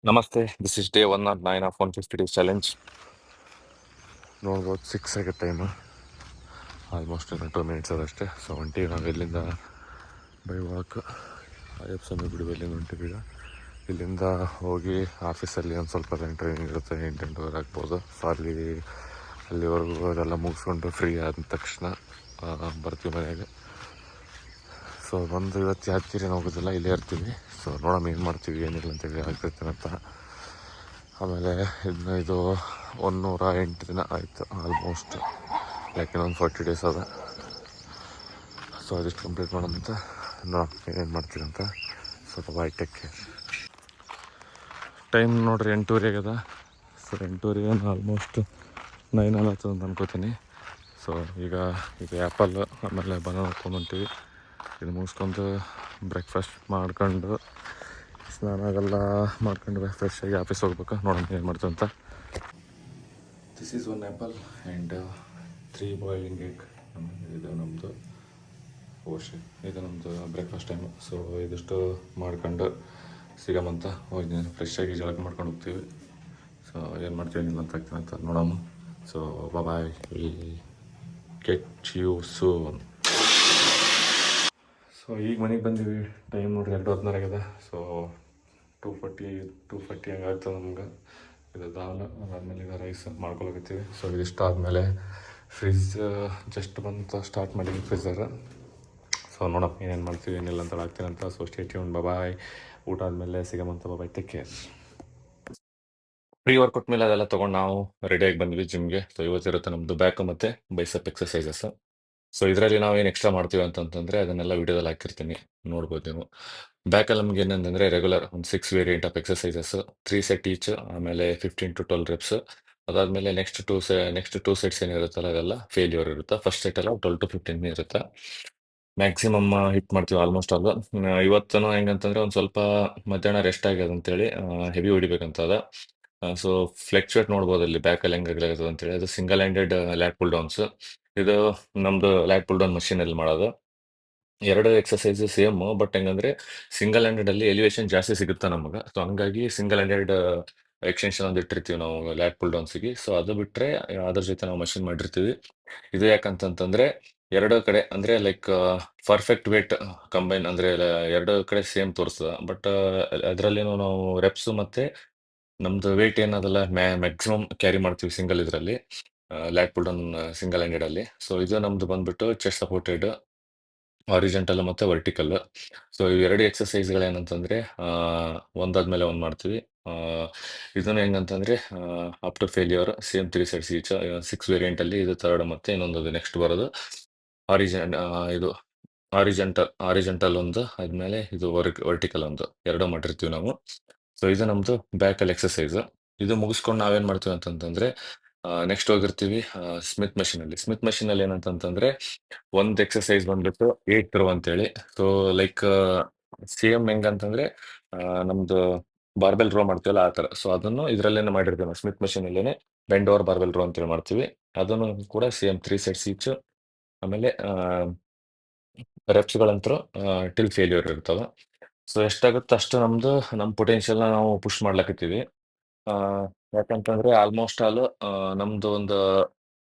ನಮಸ್ತೆ, this is day 109 of 150 days challenge. ನೋಡ್ಬೋದು 6 ಆಗಿದೆ ಟೈಮು. ಆಲ್ಮೋಸ್ಟ್ ಇನ್ನು 2 ಮಿನಿಟ್ಸ್ ಅದಷ್ಟೇ. ಸೊ ಹೊಂಟಿವಿ ನಾವು ಇಲ್ಲಿಂದ ಬೈ ವಾಕ್ ಅಯ್ಯಪ್ಪ ಸ್ವಾಮಿ ಗುಡಿ ಬಲ್ಲಿ ಹೊಂಟಿವಿ ಈಗ. ಇಲ್ಲಿಂದ ಹೋಗಿ ಆಫೀಸಲ್ಲಿ ಒಂದು ಸ್ವಲ್ಪ ಟ್ರೈನಿಂಗ್ ಇರುತ್ತೆ, 8 ಆಗ್ಬೋದು. ಸೊ ಅಲ್ಲಿವರೆಗೂ ಅದೆಲ್ಲ ಮುಗಿಸ್ಕೊಂಡು ಫ್ರೀ ಆದ ತಕ್ಷಣ ಬರ್ತೀವಿ ಮನೆಗೆ. ಸೊ ಬಂದು ಇವತ್ತು ಯಾದಗಿರಿ ಹೋಗೋದಿಲ್ಲ, ಇಲ್ಲೇ ಇರ್ತೀವಿ. ಸೊ ನೋಡೋಣ ಏನು ಮಾಡ್ತೀವಿ ಏನಿಲ್ಲ ಅಂತೇಳಿ ಆಗ್ತೈತೆ ಅಂತ. ಆಮೇಲೆ ಇದು 108 ದಿನ ಆಯಿತು ಆಲ್ಮೋಸ್ಟ್, ಲೈಕ್ ಇನ್ನೊಂದು 40 ಡೇಸ್ ಅದ. ಸೊ ಅದಿಷ್ಟು ಕಂಪ್ಲೀಟ್ ಮಾಡೋದಂತ ನೋಡೋಣ ಏನೇನು ಮಾಡ್ತೀವಿ ಅಂತ. ಸ್ವಲ್ಪ ಬಾಯ್, ಟೇಕ್ ಕೇರ್. ಟೈಮ್ ನೋಡ್ರಿ 8:30 ಆಗ್ಯದ. ಸೊ 8:30 ಆಲ್ಮೋಸ್ಟ್ 9 ಆಗ್ತದೆ ಅಂತ ಅನ್ಕೋತೀನಿ. ಸೊ ಈಗ ಆ್ಯಪಲ್ ಆಮೇಲೆ ಬನಾನ ತೊಗೊಂಬಂತೀವಿ. ಇದು ಮುಗಿಸ್ಕೊಂಡು ಬ್ರೇಕ್ಫಾಸ್ಟ್ ಮಾಡ್ಕೊಂಡು ಸ್ನಾನ ಅದೆಲ್ಲ ಮಾಡ್ಕೊಂಡು ಫ್ರೆಶ್ ಆಗಿ ಆಫೀಸ್ ಹೋಗ್ಬೇಕು. ನೋಡೋಣ ಏನು ಮಾಡ್ತೀವಿ ಅಂತ. This is 1 apple and 3 boiling egg. ಇದು ನಮ್ಮದು ಇದು ನಮ್ಮದು ಬ್ರೇಕ್ಫಾಸ್ಟ್ ಟೈಮು. ಸೊ ಇದಿಷ್ಟು ಮಾಡ್ಕೊಂಡು ಸಿಗಮಂತ ಹೋಗಿ ಫ್ರೆಶ್ ಆಗಿ ಜಳಕ ಮಾಡ್ಕೊಂಡು ಹೋಗ್ತೀವಿ. ಸೊ ಏನು ಮಾಡ್ತೀವಿ ಏನಿಲ್ಲ ಅಂತ ಆಗ್ತೀನಿ ಅಂತ ನೋಡೋಣ. So bye, will get you soon. So ಈಗ ಮನೆಗೆ ಬಂದೀವಿ. ಟೈಮ್ ನೋಡ್ರಿ 2:16 ಆಗ್ಯದ. ಸೊ 2:40 ಹಂಗೆ ಆಗ್ತದೆ ನಮ್ಗೆ. ಇದು ದಾಲ್, ಅದಾದಮೇಲೆ ಈಗ ರೈಸ್ ಮಾಡ್ಕೊಳಕತ್ತೀವಿ. ಸೊ ಇದಿಷ್ಟು ಆದಮೇಲೆ ಫ್ರಿಜ್ ಜಸ್ಟ್ ಬಂತು, ಸ್ಟಾರ್ಟ್ ಮಾಡಿದ್ವಿ ಫ್ರಿಜ್ಜರ್. ಸೊ ನೋಡೋಣ ಏನೇನು ಮಾಡ್ತೀವಿ ಏನಿಲ್ಲ ಅಂತ ಆಗ್ತೀನಿ ಅಂತ. So stay tune. ಬಾಯ್. ಊಟ ಆದಮೇಲೆ ಸಿಗಮಂತ. Bye, take care. Pre workout ಮೇಲೆ ಅದೆಲ್ಲ ತೊಗೊಂಡು ನಾವು ರೆಡಿಯಾಗಿ ಬಂದ್ವಿ ಜಿಮ್ಗೆ. ಸೊ ಇವತ್ತಿರುತ್ತೆ ನಮ್ಮದು ಬ್ಯಾಕ್ ಮತ್ತು ಬೈಸೆಪ್ ಎಕ್ಸಸೈಸಸ್. ಸೊ ಇದರಲ್ಲಿ ನಾವು ಏನು ಎಕ್ಸ್ಟ್ರಾ ಮಾಡ್ತೀವಿ ಅಂತಂತಂದರೆ ಅದನ್ನೆಲ್ಲ ವಿಡಿಯೋದಲ್ಲಿ ಹಾಕಿರ್ತೀನಿ, ನೋಡ್ಬೋದು ನೀವು. ಬ್ಯಾಕಲ್ಲಿ ನಮ್ಗೆ ಏನಂತಂದರೆ ರೆಗ್ಯುಲರ್ ಒಂದು 6 variant of exercises, 3 set each, ಆಮೇಲೆ 15 to 12 ರೆಪ್ಸ್. ಅದಾದಮೇಲೆ ನೆಕ್ಸ್ಟ್ ಟೂ ಸೆಟ್ಸ್ ಏನಿರುತ್ತಲ್ಲ ಅದೆಲ್ಲ ಫೇಲ್ಯೂರ್ ಇರುತ್ತೆ. ಫಸ್ಟ್ ಸೆಟ್ ಎಲ್ಲ 12 to 15 ಇರುತ್ತೆ. ಮ್ಯಾಕ್ಸಿಮಮ್ ಹಿಟ್ ಮಾಡ್ತೀವಿ ಆಲ್ಮೋಸ್ಟ್ ಆಲ್. ಇವತ್ತೂ ಹೆಂಗಂತಂದರೆ ಒಂದು ಸ್ವಲ್ಪ ಮಧ್ಯಾಹ್ನ ರೆಸ್ಟ್ ಆಗ್ಯದ ಅಂತೇಳಿ ಹೆವಿ ಹೊಡಿಬೇಕಂತ ಅದ. ಸೊ ಫ್ಲೆಕ್ಚುಯೇಟ್ ನೋಡ್ಬೋದು ಅಲ್ಲಿ ಬ್ಯಾಕಲ್ಲಿ ಹೆಂಗಾಗ್ತದೆ ಅಂತೇಳಿ. ಅದು ಸಿಂಗಲ್ ಹ್ಯಾಂಡೆಡ್ ಲ್ಯಾಟ್ ಪುಲ್ ಡೌನ್ಸ್. ಇದು ನಮ್ಮದು ಲ್ಯಾಟ್ ಪುಲ್ ಡೌನ್ ಮಷೀನಲ್ಲಿ ಮಾಡೋದು. 2 ಎಕ್ಸಸೈಸ್ ಸೇಮ್, ಬಟ್ ಹೆಂಗಂದ್ರೆ ಸಿಂಗಲ್ ಹ್ಯಾಂಡೆಡಲ್ಲಿ ಎಲಿವೇಶನ್ ಜಾಸ್ತಿ ಸಿಗುತ್ತೆ ನಮಗೆ. ಸೊ ಹಂಗಾಗಿ ಸಿಂಗಲ್ ಹ್ಯಾಂಡೆಡ್ ಎಕ್ಸ್ಟೆನ್ಷನ್ ಒಂದು ಇಟ್ಟಿರ್ತೀವಿ ನಾವು ಲ್ಯಾಟ್ ಪುಲ್ ಡೌನ್ಸಿಗೆ. ಸೊ ಅದು ಬಿಟ್ಟರೆ ಅದ್ರ ಜೊತೆ ನಾವು ಮಷಿನ್ ಮಾಡಿರ್ತೀವಿ. ಇದು ಯಾಕಂತಂತಂದ್ರೆ 2 ಕಡೆ ಅಂದರೆ ಲೈಕ್ ಪರ್ಫೆಕ್ಟ್ ವೇಟ್ ಕಂಬೈನ್ ಅಂದರೆ 2 ಕಡೆ ಸೇಮ್ ತೋರಿಸ್ತದೆ. ಬಟ್ ಅದರಲ್ಲೇನೋ ನಾವು ರೆಪ್ಸು ಮತ್ತು ನಮ್ದು ವೇಟ್ ಏನದಲ್ಲ ಮ್ಯಾಕ್ಸಿಮಮ್ ಕ್ಯಾರಿ ಮಾಡ್ತೀವಿ ಸಿಂಗಲ್ ಇದರಲ್ಲಿ, ಲ್ಯಾಟ್ ಪುಲ್ ಡೌನ್ ಸಿಂಗಲ್ ಹ್ಯಾಂಡೆಡಲ್ಲಿ. ಸೊ ಇದು ನಮ್ದು ಬಂದ್ಬಿಟ್ಟು ಚೆಸ್ಟ್ ಸಪೋರ್ಟೆಡ್ ಹಾರಿಜೆಂಟಲ್ ಮತ್ತು ವರ್ಟಿಕಲ್. ಸೊ ಇವೆರಡು ಎಕ್ಸಸೈಸ್ಗಳೇನಂತಂದರೆ ಒಂದಾದ್ಮೇಲೆ ಒಂದು ಮಾಡ್ತೀವಿ. ಇದನ್ನು ಹೆಂಗಂತಂದರೆ up to failure same 3 sets each, 6 ವೇರಿಯಂಟಲ್ಲಿ ಇದು ಥರ್ಡ್, ಮತ್ತು ಇನ್ನೊಂದು ನೆಕ್ಸ್ಟ್ ಬರೋದು ಇದು ಹಾರಿಜೆಂಟಲ್ ಒಂದು, ಆದಮೇಲೆ ಇದು ವರ್ಟಿಕಲ್ ಒಂದು, ಎರಡೂ ಮಾಡಿರ್ತೀವಿ ನಾವು. ಸೊ ಇದು ನಮ್ಮದು ಬ್ಯಾಕಲ್ಲಿ ಎಕ್ಸಸೈಸು. ಇದು ಮುಗಿಸ್ಕೊಂಡು ನಾವೇನು ಮಾಡ್ತೀವಿ ಅಂತಂತಂದರೆ ನೆಕ್ಸ್ಟ್ ಹೋಗಿರ್ತೀವಿ ಸ್ಮಿತ್ ಮಷೀನಲ್ಲಿ ಏನಂತಂತಂದರೆ ಒಂದು ಎಕ್ಸಸೈಸ್ ಬಂದ್ಬಿಟ್ಟು 8 ಥ್ರೋ ಅಂತೇಳಿ. ಸೊ ಲೈಕ್ ಸೇಮ್ ಹೆಂಗಂತಂದರೆ ನಮ್ಮದು ಬಾರ್ಬೆಲ್ ರೋ ಮಾಡ್ತೀವಲ್ಲ ಆ ಥರ. ಸೊ ಅದನ್ನು ಇದರಲ್ಲೇನೆ ಮಾಡಿರ್ತೀವಿ ನಾವು, ಸ್ಮಿತ್ ಮಷೀನಲ್ಲೇ ಬೆಂಡ್ ಓವರ್ ಬಾರ್ಬೆಲ್ ರೋ ಅಂತೇಳಿ ಮಾಡ್ತೀವಿ. ಅದನ್ನು ಕೂಡ ಸೇಮ್ 3 ಸೆಟ್ಸ್ ಈಚ್. ಆಮೇಲೆ ರೆಪ್ಸ್ಗಳಂತೂ ಟಿಲ್ ಫೇಲ್ಯೂರ್ ಇರ್ತವೆ. ಸೊ ಎಷ್ಟಾಗುತ್ತೋ ಅಷ್ಟು ನಮ್ಮ ಪೊಟೆನ್ಷಿಯಲ್ನ ನಾವು ಪುಷ್ ಮಾಡ್ಲಕತ್ತೀವಿ. ಯಾಕಂತಂದರೆ ಆಲ್ಮೋಸ್ಟ್ ಆಲ್ ನಮ್ಮದು ಒಂದು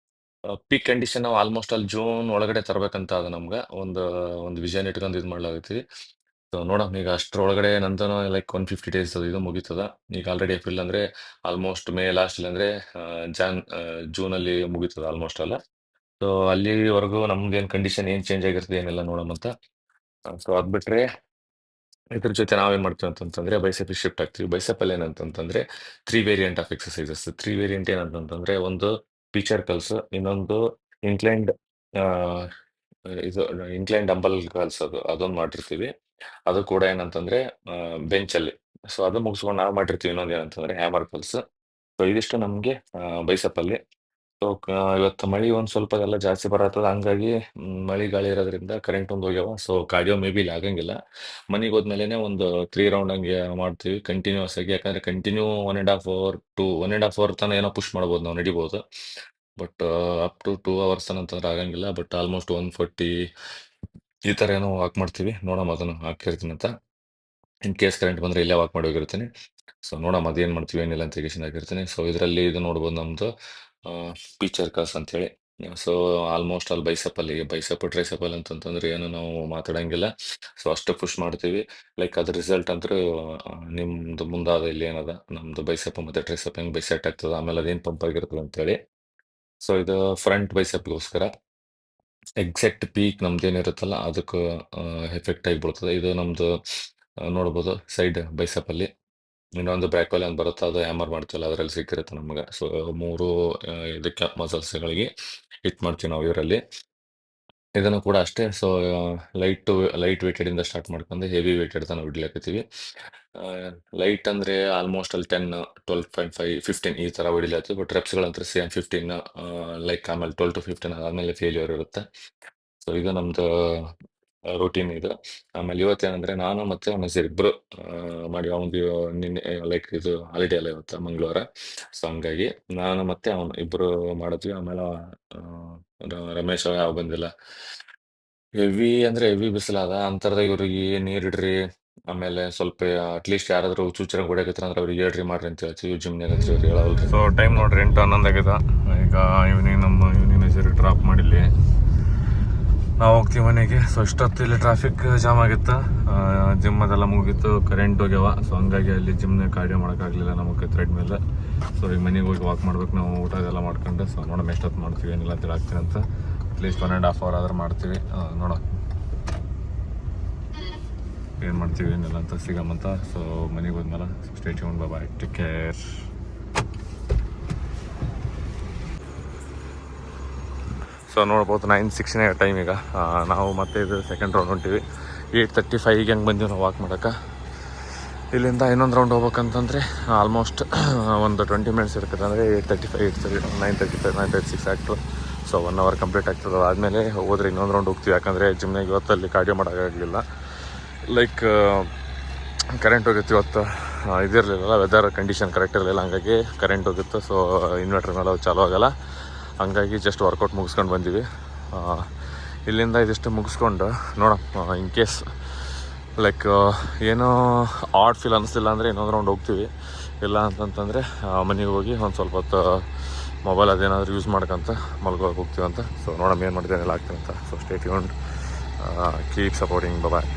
ಪೀಕ್ ಕಂಡೀಷನ್ ನಾವು ಆಲ್ಮೋಸ್ಟ್ ಆಲ್ ಜೂನ್ ಒಳಗಡೆ ತರಬೇಕಂತ ಅದು ನಮ್ಗೆ ಒಂದು ವಿಷನ್ ಇಟ್ಕೊಂಡು ಇದು ಮಾಡ್ಲಾಗತ್ತೀವಿ. ಸೊ ನೋಡೋಣ ಈಗ ಅಷ್ಟರೊಳಗಡೆ ನಂತನೂ ಲೈಕ್ 150 ಡೇಸ್ ಇದು ಮುಗೀತದ. ಈಗ ಆಲ್ರೆಡಿ ಏಪ್ರಿಲ್ ಅಂದರೆ ಆಲ್ಮೋಸ್ಟ್ ಮೇ ಲಾಸ್ಟ್, ಇಲ್ಲಾಂದರೆ ಜೂನಲ್ಲಿ ಮುಗೀತದ ಆಲ್ಮೋಸ್ಟ್ ಅಲ್ಲ. ಸೊ ಅಲ್ಲಿವರೆಗೂ ನಮ್ದೇನು ಕಂಡೀಷನ್ ಏನು ಚೇಂಜ್ ಆಗಿರ್ತದೆ ಏನೆಲ್ಲ ನೋಡೋಮಂತ. ಸೊ ಅದು ಬಿಟ್ಟರೆ ಇದ್ರ ಜೊತೆ ನಾವೇನು ಮಾಡ್ತೀವಿ ಅಂತಂತಂದರೆ ಬೈಸೆಪ್ ಶಿಫ್ಟ್ ಆಗ್ತೀವಿ. ಬೈಸೆಪಲ್ಲಿ ಏನಂತಂತಂದರೆ 3 ವೇರಿಯಂಟ್ ಆಫ್ ಎಕ್ಸಸೈಸಸ್. 3 ವೇರಿಯಂಟ್ ಏನಂತಂತಂದರೆ ಒಂದು ಪಿಚರ್ ಕಲ್ಸ್, ಇನ್ನೊಂದು ಇನ್ಕ್ಲೈನ್ಡ್ ಇದು ಇನ್ಕ್ಲೈನ್ ಡಂಬಲ್ ಕಲ್ಸ್, ಅದೊಂದು ಮಾಡಿರ್ತೀವಿ. ಅದು ಕೂಡ ಏನಂತಂದರೆ ಬೆಂಚಲ್ಲಿ. ಸೊ ಅದು ಮುಗಿಸ್ಕೊಂಡು ನಾವು ಮಾಡಿರ್ತೀವಿ ಇನ್ನೊಂದು ಏನಂತಂದರೆ ಹ್ಯಾಮರ್ ಕಲ್ಸ್. ಸೊ ಇದಿಷ್ಟು ನಮಗೆ ಬೈಸೆಪ್ಪಲ್ಲಿ. ಸೊ ಇವತ್ತು ಮಳೆ ಒಂದು ಸ್ವಲ್ಪ ಎಲ್ಲ ಜಾಸ್ತಿ ಬರತ್ತದ, ಹಂಗಾಗಿ ಮಳೆ ಗಾಳಿ ಇರೋದ್ರಿಂದ ಕರೆಂಟ್ ಒಂದು ಹೋಗ್ಯಾವ. ಸೊ ಕಾರ್ಡಿಯೋ ಮೇ ಬಿ ಇಲ್ಲಿ ಆಗಂಗಿಲ್ಲ. ಮನೆಗೆ ಹೋದ್ಮೇಲೆ ಒಂದು 3 ರೌಂಡ್ ಹಂಗೆ ಮಾಡ್ತೀವಿ ಕಂಟಿನ್ಯೂಸ್ ಆಗಿ. ಯಾಕಂದರೆ ಕಂಟಿನ್ಯೂ 1.5 ಅವರ್ ತನಕ ಏನೋ ಪುಷ್ ಮಾಡ್ಬೋದು, ನಾವು ನಡಿಬೋದು. ಬಟ್ ಅಪ್ ಟು 2 ಅವರ್ಸ್ ಅಂತಂದ್ರೆ ಆಗಂಗಿಲ್ಲ. ಬಟ್ ಆಲ್ಮೋಸ್ಟ್ 140 ಈ ಥರ ಏನೋ ವಾಕ್ ಮಾಡ್ತೀವಿ. ನೋಡೋಣ, ಅದನ್ನು ಹಾಕಿರ್ತೀನಿ ಅಂತ. ಇನ್ ಕೇಸ್ ಕರೆಂಟ್ ಬಂದರೆ ಇಲ್ಲೇ ವಾಕ್ ಮಾಡಿ ಹೋಗಿರ್ತೀನಿ. ಸೊ ನೋಡೋಣ ಅದೇನು ಮಾಡ್ತೀವಿ ಏನಿಲ್ಲ ಅಂತ ಎಜುಕೇಷನ್ ಆಗಿರ್ತೀನಿ. ಸೊ ಇದರಲ್ಲಿ ಇದು ನೋಡ್ಬೋದು ನಮ್ಮದು ಫೀಚರ್ ಕಾಸ್ ಅಂತೇಳಿ. ಸೊ ಆಲ್ಮೋಸ್ಟ್ ಅಲ್ಲಿ ಬೈಸಪ್ ಟ್ರೈಸಪಲ್ಲಿ ಅಂತಂತಂದ್ರೆ ಏನು ನಾವು ಮಾತಾಡಂಗಿಲ್ಲ. ಸೊ ಅಷ್ಟು ಪುಷ್ ಮಾಡ್ತೀವಿ. ಲೈಕ್ ಅದ್ರ ರಿಸಲ್ಟ್ ಅಂದ್ರೆ ನಿಮ್ದು ಮುಂದಾದ ಇಲ್ಲಿ ಏನದ ನಮ್ದು ಬೈಸಪ್ ಮತ್ತು ಟ್ರೈಸಪ್ ಹೆಂಗೆ ಬೈಸೆಟ್ ಆಗ್ತದೆ, ಆಮೇಲೆ ಅದೇನು ಪಂಪ್ ಆಗಿರ್ತದೆ ಅಂತೇಳಿ. ಸೊ ಇದು ಫ್ರಂಟ್ ಬೈಸಪ್ಗೋಸ್ಕರ ಎಕ್ಸಾಕ್ಟ್ ಪೀಕ್ ನಮ್ದು ಏನಿರುತ್ತಲ್ಲ ಅದಕ್ಕೆ ಎಫೆಕ್ಟ್ ಆಗಿ ಬೀಳ್ತದೆ. ಇದು ನಮ್ದು ನೋಡ್ಬೋದು ಸೈಡ್ ಬೈಸಪ್ಪಲ್ಲಿ. ಇನ್ನೊಂದು ಬ್ಯಾಕಲ್ಲಿ ಅಂತ ಬರುತ್ತೆ, ಅದು ಹ್ಯಾಮರ್ ಮಾಡ್ತೀವಲ್ಲ ಅದರಲ್ಲಿ ಸಿಕ್ಕಿರುತ್ತೆ ನಮಗೆ. ಸೊ 3 ಇದಕ್ಕೆ ಮಸಲ್ಸ್ಗಳಿಗೆ ಹಿಟ್ ಮಾಡ್ತೀವಿ ನಾವು ಇದರಲ್ಲಿ. ಇದನ್ನು ಕೂಡ ಅಷ್ಟೇ. ಸೊ ಲೈಟ್ ವೇಟೆಡಿಂದ ಸ್ಟಾರ್ಟ್ ಮಾಡ್ಕೊಂಡು ಹೆವಿ ವೇಟೆಡ್ ತನಕ ಹೊಡಿಲಾಕತ್ತೀವಿ. ಲೈಟ್ ಅಂದರೆ ಆಲ್ಮೋಸ್ಟ್ ಅಲ್ಲಿ 10, 12.5, 15 ಈ ಥರ ಹೊಡಿಲಾಗ್ತೀವಿ. ಬಟ್ ರೆಪ್ಸ್ಗಳಂದ್ರೆ ಸೇಮ್ 15, ಲೈಕ್ ಆಮೇಲೆ 12 to 15 ಅದಾದಮೇಲೆ ಫೇಲ್ಯೂರ್ ಇರುತ್ತೆ. ಸೊ ಇದು ನಮ್ಮದು ರೂಟೀನ್ ಇದು. ಆಮೇಲೆ ಇವತ್ತೇನಂದರೆ ನಾನು ಮತ್ತು ನಸೀರ್ ಇಬ್ಬರು ಮಾಡಿ ಅವನಿಗೆ ನಿನ್ನೆ ಲೈಕ್ ಇದು ಹಾಲಿಡೇ ಅಲ್ಲ ಇವತ್ತು ಮಂಗಳವಾರ. ಸೊ ಹಂಗಾಗಿ ನಾನು ಮತ್ತು ಅವನು ಇಬ್ಬರು ಮಾಡಿದ್ವಿ. ಆಮೇಲೆ ರಮೇಶ್ ಯಾವ ಬಂದಿಲ್ಲ. ಹೆವಿ ಅಂದರೆ ಹೆವಿ ಬಿಸಿಲಾದ ಅಂತರದಾಗ ಇವ್ರಿಗೆ ನೀರಿಡ್ರಿ, ಆಮೇಲೆ ಸ್ವಲ್ಪ ಅಟ್ಲೀಸ್ಟ್ ಯಾರಾದರೂ ಚೂಚರಂಗ್ ಹೊಡ್ಯಾಕತ್ತಾರ ಅಂದ್ರೆ ಅವ್ರಿಗೆ ಹೇಳ್ರಿ ಮಾಡ್ರಿ ಅಂತ ಹೇಳ್ತೀವಿ. ಜಿಮ್ನಾಗ ಅಂತ ಇವ್ರು ಹೇಳವಲ್ರಿ. ಸೊ ಟೈಮ್ ನೋಡ್ರಿ 8:11 ಆಗ್ಯದ. ಈಗ ಈವ್ನಿಂಗ್ ನಸೀರಿಗೆ ಡ್ರಾಪ್ ಮಾಡಿಲ್ಲಿ ನಾವು ಹೋಗ್ತೀವಿ ಮನೆಗೆ. ಸೊ ಇಷ್ಟೊತ್ತು ಇಲ್ಲಿ ಟ್ರಾಫಿಕ್ ಜಾಮ್ ಆಗಿತ್ತು, ಜಿಮ್ ಅದೆಲ್ಲ ಮುಗೀತು, ಕರೆಂಟ್ ಹೋಗ್ಯಾವ. ಸೊ ಹಂಗಾಗಿ ಅಲ್ಲಿ ಜಿಮ್ನ ಕಾರ್ಡಿಯೋ ಮಾಡೋಕ್ಕಾಗಲಿಲ್ಲ ನಮಗೆ ಥ್ರೆಡ್ ಮೇಲೆ. ಸೊ ಈಗ ಮನೆಗೆ ಹೋಗಿ ವಾಕ್ ಮಾಡ್ಬೇಕು ನಾವು, ಊಟ ಅದೆಲ್ಲ ಮಾಡ್ಕೊಂಡು. ಸೊ ನೋಡೋಣ ಎಷ್ಟೊತ್ತು ಮಾಡ್ತೀವಿ ಏನಿಲ್ಲ ಅಂತೇಳಿ ಆಗ್ತೀನಿ ಅಂತ. ಅಟ್ಲೀಸ್ಟ್ 1.5 hour ಆದ್ರೆ ಮಾಡ್ತೀವಿ. ನೋಡೋ ಏನು ಮಾಡ್ತೀವಿ ಏನಿಲ್ಲ ಅಂತ ಸಿಗಮ್ಮಂತ. ಸೊ ಮನೆಗೆ ಹೋದ್ಮೇಲೆ ಸ್ಟೇ ಟ್ಯೂನ್, ಬಾಯ್, ಟೇಕ್ ಕೇರ್. ಸೊ ನೋಡ್ಬೋದು 9:06 ಟೈಮ್ ಈಗ. ನಾವು ಮತ್ತೆ ಇದು ಸೆಕೆಂಡ್ ರೌಂಡ್ ಹೊಂಟೀವಿ. 8:35 ಹೆಂಗೆ ಬಂದೀವಿ ನಾವು ವಾಕ್ ಮಾಡೋಕ್ಕೆ. ಇಲ್ಲಿಂದ ಇನ್ನೊಂದು ರೌಂಡ್ ಹೋಗ್ಬೇಕಂತಂದರೆ ಆಲ್ಮೋಸ್ಟ್ ಒಂದು 20 minutes ಇರ್ತದೆ. ಅಂದರೆ 8:35, 9:35, 9:36 ಆಗ್ತದೆ. ಸೊ 1 hour ಕಂಪ್ಲೀಟ್ ಆಗ್ತದೆ. ಆದಮೇಲೆ ಹೋದ್ರೆ ಇನ್ನೊಂದು ರೌಂಡ್ ಹೋಗ್ತೀವಿ. ಯಾಕಂದರೆ ಜಿಮ್ನಾಗ ಇವತ್ತಲ್ಲಿ ಕಾರ್ಡಿಯೋ ಮಾಡೋಕ್ಕಾಗಲಿಲ್ಲ. ಲೈಕ್ ಕರೆಂಟ್ ಹೋಗಿತ್ತು ಇವತ್ತು, ಇದಿರಲಿಲ್ಲ, ವೆದರ್ ಕಂಡೀಷನ್ ಕರೆಕ್ಟ್ ಇರಲಿಲ್ಲ, ಹಂಗಾಗಿ ಕರೆಂಟ್ ಹೋಗಿತ್ತು. ಸೊ ಇನ್ವರ್ಟರ್ ಮೇಲೆ ಚಾಲೂ ಆಗೋಲ್ಲ, ಹಂಗಾಗಿ ಜಸ್ಟ್ ವರ್ಕೌಟ್ ಮುಗಿಸ್ಕೊಂಡು ಬಂದೀವಿ. ಇಲ್ಲಿಂದ ಇದಿಷ್ಟು ಮುಗಿಸ್ಕೊಂಡು ನೋಡೋಣ, ಇನ್ ಕೇಸ್ ಲೈಕ್ ಏನೋ ಆಡ್ ಫೀಲ್ ಅನ್ನಿಸ್ತಿಲ್ಲ ಅಂದರೆ ಇನ್ನೊಂದು ರೌಂಡ್ ಹೋಗ್ತೀವಿ. ಇಲ್ಲ ಅಂತಂತಂದರೆ ಮನೆಗೆ ಹೋಗಿ ಒಂದು ಸ್ವಲ್ಪ ಹೊತ್ತು ಮೊಬೈಲ್ ಅದೇನಾದರೂ ಯೂಸ್ ಮಾಡ್ಕೊಂತ ಮಲ್ಗೋಗಿ ಹೋಗ್ತೀವಿ ಅಂತ. ಸೊ ನೋಡೋಣ ಏನು ಮಾಡ್ತೇನೆ ಎಲ್ಲ ಆಗ್ತೀನಿ ಅಂತ. So stay tuned, keep supporting, ಬಾಯ್.